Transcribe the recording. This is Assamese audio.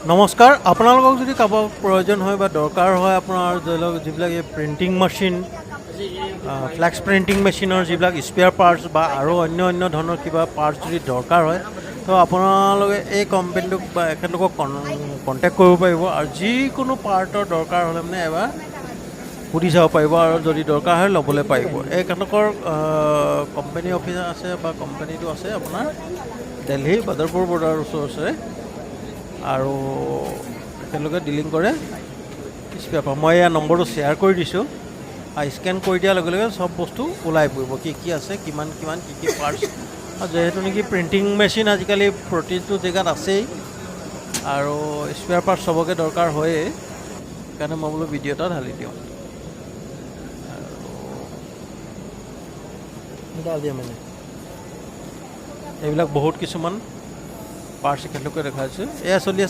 নমস্কাৰ, আপোনালোকক যদি কাৰোবাক প্ৰয়োজন হয় বা দৰকাৰ হয় আপোনাৰ ধৰি লওক যিবিলাক এই প্ৰিণ্টিং মেচিন, ফ্লেক্স প্ৰিণ্টিং মেচিনৰ যিবিলাক স্পেয়াৰ পাৰ্টছ বা আৰু অন্য ধৰণৰ কিবা পাৰ্টছ যদি দৰকাৰ হয় তো আপোনালোকে এই কোম্পানীটোক বা এখেতলোকক কণ্টেক্ট কৰিব পাৰিব আৰু যিকোনো পাৰ্টৰ দৰকাৰ হ'লে মানে এবাৰ সুধি চাব পাৰিব আৰু যদি দৰকাৰ হয় ল'বলৈ পাৰিব। এখেতলোকৰ কোম্পানী অফিচ আছে বা কোম্পানীটো আছে আপোনাৰ দিল্লী বাদৰপুৰ বৰ্ডাৰৰ ওচৰে আৰু তেওঁলোকে ডিলিং কৰে স্পেয়াৰ পাৰ্ট। মই এয়া নম্বৰটো শ্বেয়াৰ কৰি দিছোঁ আৰু স্কেন কৰি দিয়াৰ লগে লগে চব বস্তু ওলাই পৰিব, কি আছে, কিমান কি পাৰ্টছ। আৰু যিহেতু নেকি প্ৰিণ্টিং মেচিন আজিকালি প্ৰতিটো জেগাত আছেই আৰু স্পেয়াৰ পাৰ্ট চবকে দৰকাৰ হয়েই, সেইকাৰণে মই বোলো ভিডিঅ' এটা ঢালি দিওঁ। মানে এইবিলাক বহুত কিছুমান পাৰ্টছ এখেতলোকে দেখাইছে। এয়া চলি আছে